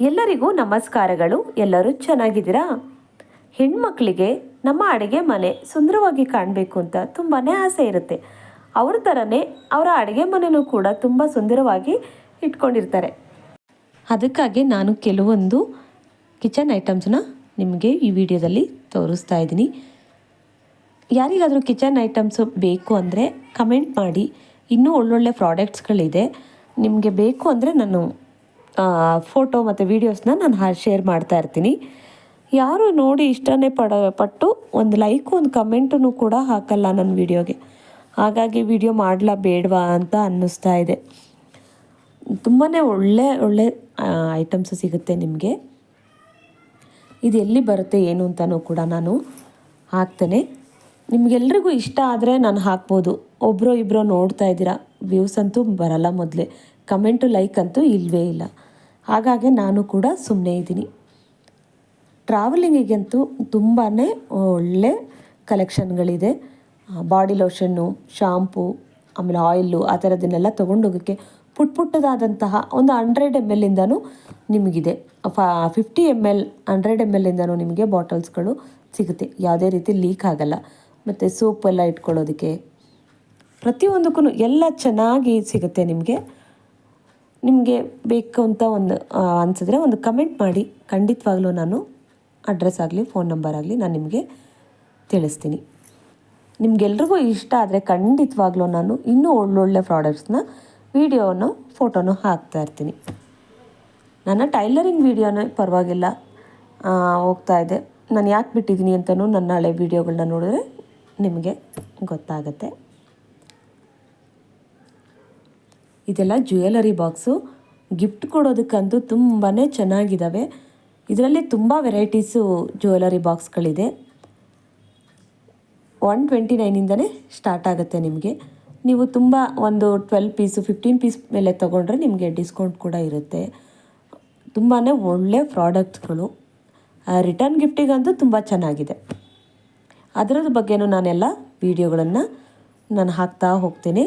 ಎಲ್ಲರಿಗೂ ನಮಸ್ಕಾರಗಳು. ಎಲ್ಲರೂ ಚೆನ್ನಾಗಿದ್ದೀರಾ? ಹೆಣ್ಮಕ್ಳಿಗೆ ನಮ್ಮ ಅಡುಗೆ ಮನೆ ಸುಂದರವಾಗಿ ಕಾಣಬೇಕು ಅಂತ ತುಂಬಾ ಆಸೆ ಇರುತ್ತೆ. ಅವ್ರ ಥರನೇ ಅವರ ಅಡುಗೆ ಮನೆಯೂ ಕೂಡ ತುಂಬ ಸುಂದರವಾಗಿ ಇಟ್ಕೊಂಡಿರ್ತಾರೆ. ಅದಕ್ಕಾಗಿ ನಾನು ಕೆಲವೊಂದು ಕಿಚನ್ ಐಟಮ್ಸ್ನ ನಿಮಗೆ ಈ ವಿಡಿಯೋದಲ್ಲಿ ತೋರಿಸ್ತಾ ಇದ್ದೀನಿ. ಯಾರಿಗಾದರೂ ಕಿಚನ್ ಐಟಮ್ಸು ಬೇಕು ಅಂದರೆ ಕಮೆಂಟ್ ಮಾಡಿ. ಇನ್ನೂ ಒಳ್ಳೊಳ್ಳೆ ಪ್ರಾಡಕ್ಟ್ಸ್ಗಳಿದೆ. ನಿಮಗೆ ಬೇಕು ಅಂದರೆ ನಾನು ಫೋಟೋ ಮತ್ತು ವೀಡಿಯೋಸ್ನ ನಾನು ಶೇರ್ ಮಾಡ್ತಾ ಇರ್ತೀನಿ. ಯಾರು ನೋಡಿ ಇಷ್ಟನೇ ಪಟ್ಟು ಒಂದು ಲೈಕು ಒಂದು ಕಮೆಂಟೂ ಕೂಡ ಹಾಕಲ್ಲ ನನ್ನ ವೀಡಿಯೋಗೆ. ಹಾಗಾಗಿ ವಿಡಿಯೋ ಮಾಡಲಾ ಬೇಡವಾ ಅಂತ ಅನ್ನಿಸ್ತಾ ಇದೆ. ತುಂಬಾ ಒಳ್ಳೆ ಐಟಮ್ಸ್ ಸಿಗುತ್ತೆ ನಿಮಗೆ. ಇದು ಎಲ್ಲಿ ಬರುತ್ತೆ ಏನು ಅಂತಲೂ ಕೂಡ ನಾನು ಹಾಕ್ತೇನೆ. ನಿಮಗೆಲ್ರಿಗೂ ಇಷ್ಟ ಆದರೆ ನಾನು ಹಾಕ್ಬೋದು. ಒಬ್ಬರೋ ಇಬ್ಬರೋ ನೋಡ್ತಾ ಇದ್ದೀರಾ, ವ್ಯೂಸ್ ಅಂತೂ ಬರಲ್ಲ. ಮೊದಲೇ ಕಮೆಂಟು ಲೈಕ್ ಅಂತೂ ಇಲ್ಲವೇ ಇಲ್ಲ. ಹಾಗಾಗಿ ನಾನು ಕೂಡ ಸುಮ್ಮನೆ ಇದ್ದೀನಿ. ಟ್ರಾವೆಲಿಂಗಿಗಂತೂ ತುಂಬಾ ಒಳ್ಳೆ ಕಲೆಕ್ಷನ್ಗಳಿದೆ. ಬಾಡಿ ಲೋಷನ್ನು, ಶಾಂಪೂ, ಆಮೇಲೆ ಆಯಿಲು ಆ ಥರದನ್ನೆಲ್ಲ ತೊಗೊಂಡೋಗೋಕ್ಕೆ ಪುಟ್ಟದಾದಂತಹ ಒಂದು 100 ml ನಿಮಗಿದೆ. 50 ml 100 ml ನಿಮಗೆ ಬಾಟಲ್ಸ್ಗಳು ಸಿಗುತ್ತೆ. ಯಾವುದೇ ರೀತಿ ಲೀಕ್ ಆಗಲ್ಲ. ಮತ್ತು ಸೋಪ್ ಎಲ್ಲ ಇಟ್ಕೊಳ್ಳೋದಕ್ಕೆ ಪ್ರತಿಯೊಂದಕ್ಕೂ ಎಲ್ಲ ಚೆನ್ನಾಗಿ ಸಿಗುತ್ತೆ ನಿಮಗೆ. ನಿಮಗೆ ಬೇಕು ಅಂತ ಒಂದು ಅನಿಸಿದ್ರೆ ಒಂದು ಕಮೆಂಟ್ ಮಾಡಿ. ಖಂಡಿತವಾಗ್ಲೂ ನಾನು ಅಡ್ರೆಸ್ ಆಗಲಿ ಫೋನ್ ನಂಬರ್ ಆಗಲಿ ನಾನು ನಿಮಗೆ ತಿಳಿಸ್ತೀನಿ. ನಿಮಗೆಲ್ರಿಗೂ ಇಷ್ಟ ಆದರೆ ಖಂಡಿತವಾಗ್ಲೂ ನಾನು ಇನ್ನೂ ಒಳ್ಳೊಳ್ಳೆ ಪ್ರಾಡಕ್ಟ್ಸ್ನ ವೀಡಿಯೋನು ಫೋಟೋನು ಹಾಕ್ತಾ ಇರ್ತೀನಿ. ನನ್ನ ಟೈಲರಿಂಗ್ ವೀಡಿಯೋನೇ ಪರವಾಗಿಲ್ಲ ಹೋಗ್ತಾ ಇದೆ. ನಾನು ಯಾಕೆ ಬಿಟ್ಟಿದ್ದೀನಿ ಅಂತಲೂ ನನ್ನ ಹಳೆ ವೀಡಿಯೋಗಳನ್ನ ನೋಡಿದ್ರೆ ನಿಮಗೆ ಗೊತ್ತಾಗುತ್ತೆ. ಇದೆಲ್ಲ ಜ್ಯುವೆಲರಿ ಬಾಕ್ಸು. ಗಿಫ್ಟ್ ಕೊಡೋದಕ್ಕಂತೂ ತುಂಬಾ ಚೆನ್ನಾಗಿದ್ದಾವೆ. ಇದರಲ್ಲಿ ತುಂಬ ವೆರೈಟೀಸು ಜ್ಯುವೆಲರಿ ಬಾಕ್ಸ್ಗಳಿದೆ. 129ಇಂದನೇ ಸ್ಟಾರ್ಟ್ ಆಗುತ್ತೆ ನಿಮಗೆ. ನೀವು ತುಂಬ ಒಂದು 12 ಪೀಸು 15 ಪೀಸ್ ಮೇಲೆ ತೊಗೊಂಡ್ರೆ ನಿಮಗೆ ಡಿಸ್ಕೌಂಟ್ ಕೂಡ ಇರುತ್ತೆ. ತುಂಬಾ ಒಳ್ಳೆ ಪ್ರಾಡಕ್ಟ್ಸ್ಗಳು. ರಿಟರ್ನ್ ಗಿಫ್ಟಿಗಂತೂ ತುಂಬ ಚೆನ್ನಾಗಿದೆ. ಅದರದ ಬಗ್ಗೆನೂ ನಾನೆಲ್ಲ ವೀಡಿಯೋಗಳನ್ನು ನಾನು ಹಾಕ್ತಾ ಹೋಗ್ತೀನಿ.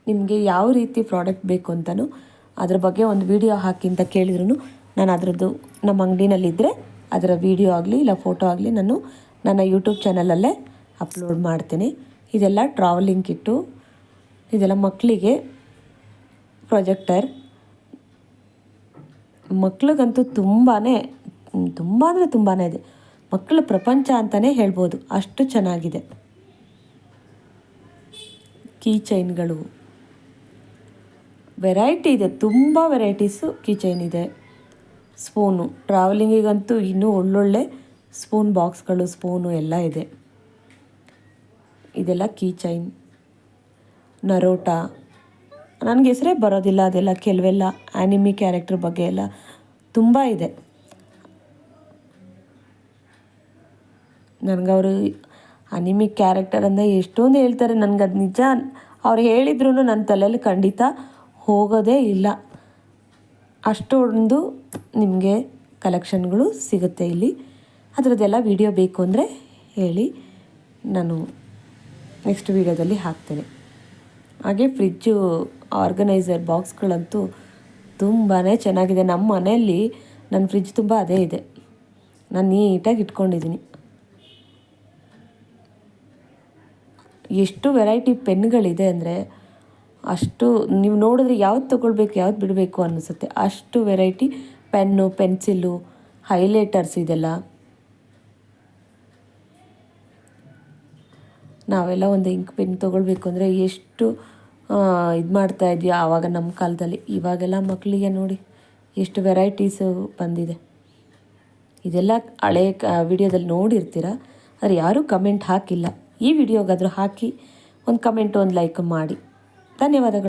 ನಿಮಗೆ ಯಾವ ರೀತಿ ಪ್ರಾಡಕ್ಟ್ ಬೇಕು ಅಂತಲೂ ಅದ್ರ ಬಗ್ಗೆ ಒಂದು ವಿಡಿಯೋ ಹಾಕಿ ಅಂತ ಕೇಳಿದ್ರು ನಾನು ಅದರದ್ದು ನಮ್ಮ ಅಂಗಡಿನಲ್ಲಿದ್ದರೆ ಅದರ ವಿಡಿಯೋ ಆಗಲಿ ಇಲ್ಲ ಫೋಟೋ ಆಗಲಿ ನಾನು ನನ್ನ ಯೂಟ್ಯೂಬ್ ಚಾನಲಲ್ಲೇ ಅಪ್ಲೋಡ್ ಮಾಡ್ತೀನಿ. ಇದೆಲ್ಲ ಟ್ರಾವೆಲಿಂಗ್ ಕಿಟ್ಟು. ಇದೆಲ್ಲ ಮಕ್ಕಳಿಗೆ ಪ್ರೊಜೆಕ್ಟರ್. ಮಕ್ಳಿಗಂತೂ ತುಂಬಾ ಅಂದರೆ ತುಂಬಾ ಇದೆ. ಮಕ್ಕಳ ಪ್ರಪಂಚ ಅಂತಲೇ ಹೇಳ್ಬೋದು, ಅಷ್ಟು ಚೆನ್ನಾಗಿದೆ. ಕೀ ಚೈನ್ಗಳು ವೆರೈಟಿ ಇದೆ. ತುಂಬ ವೆರೈಟೀಸು ಕೀ ಚೈನ್ ಇದೆ. ಸ್ಪೂನು, ಟ್ರಾವೆಲಿಂಗಿಗಂತೂ ಇನ್ನೂ ಒಳ್ಳೊಳ್ಳೆ ಸ್ಪೂನ್ ಬಾಕ್ಸ್ಗಳು, ಸ್ಪೂನು ಎಲ್ಲ ಇದೆ. ಇದೆಲ್ಲ ಕೀ ಚೈನ್, ನರೋಟ. ನನಗೆ ಹೆಸರೇ ಬರೋದಿಲ್ಲ ಅದೆಲ್ಲ. ಕೆಲವೆಲ್ಲ ಆ್ಯನಿಮಿ ಕ್ಯಾರೆಕ್ಟರ್ ಬಗ್ಗೆ ಎಲ್ಲ ತುಂಬ ಇದೆ. ನನಗವರು ಅನಿಮಿ ಕ್ಯಾರೆಕ್ಟರ್ ಅಂದರೆ ಎಷ್ಟೊಂದು ಹೇಳ್ತಾರೆ. ನನಗದು ನಿಜ ಅವ್ರು ಹೇಳಿದ್ರು ನನ್ನ ತಲೆಯಲ್ಲಿ ಖಂಡಿತ ಹೋಗೋದೇ ಇಲ್ಲ. ಅಷ್ಟೊಂದು ನಿಮಗೆ ಕಲೆಕ್ಷನ್ಗಳು ಸಿಗುತ್ತೆ ಇಲ್ಲಿ. ಅದರದ್ದೆಲ್ಲ ವಿಡಿಯೋ ಬೇಕು ಅಂದರೆ ಹೇಳಿ, ನಾನು ನೆಕ್ಸ್ಟ್ ವೀಡಿಯೋದಲ್ಲಿ ಹಾಕ್ತೇನೆ. ಹಾಗೆ ಫ್ರಿಜ್ಜು ಆರ್ಗನೈಸರ್ ಬಾಕ್ಸ್ಗಳಂತೂ ತುಂಬಾ ಚೆನ್ನಾಗಿದೆ. ನಮ್ಮ ಮನೆಯಲ್ಲಿ ನನ್ನ ಫ್ರಿಜ್ ತುಂಬ ಅದೇ ಇದೆ. ನಾನು ನೀಟಾಗಿ ಇಟ್ಕೊಂಡಿದ್ದೀನಿ. ಎಷ್ಟು ವೆರೈಟಿ ಪೆನ್ಗಳಿದೆ ಅಂದರೆ ಅಷ್ಟು ನೀವು ನೋಡಿದ್ರೆ ಯಾವ್ದು ತೊಗೊಳ್ಬೇಕು ಯಾವ್ದು ಬಿಡಬೇಕು ಅನ್ನಿಸುತ್ತೆ. ಅಷ್ಟು ವೆರೈಟಿ ಪೆನ್ನು, ಪೆನ್ಸಿಲ್ಲು, ಹೈಲೈಟರ್ಸ್ ಇದೆಲ್ಲ. ನಾವೆಲ್ಲ ಒಂದು ಇಂಕ್ ಪೆನ್ ತೊಗೊಳ್ಬೇಕು ಅಂದರೆ ಎಷ್ಟು ಇದು ಮಾಡ್ತಾಯಿದ್ವಿ ಆವಾಗ ನಮ್ಮ ಕಾಲದಲ್ಲಿ. ಇವಾಗೆಲ್ಲ ಮಕ್ಕಳಿಗೆ ನೋಡಿ ಎಷ್ಟು ವೆರೈಟೀಸು ಬಂದಿದೆ. ಇದೆಲ್ಲ ಹಳೆ ವಿಡಿಯೋದಲ್ಲಿ ನೋಡಿರ್ತೀರ, ಆದರೆ ಯಾರೂ ಕಮೆಂಟ್ ಹಾಕಿಲ್ಲ. ಈ ವಿಡಿಯೋಗಾದರೂ ಹಾಕಿ ಒಂದು ಕಮೆಂಟು ಒಂದು ಲೈಕ್ ಮಾಡಿ. ಧನ್ಯವಾದಗಳು.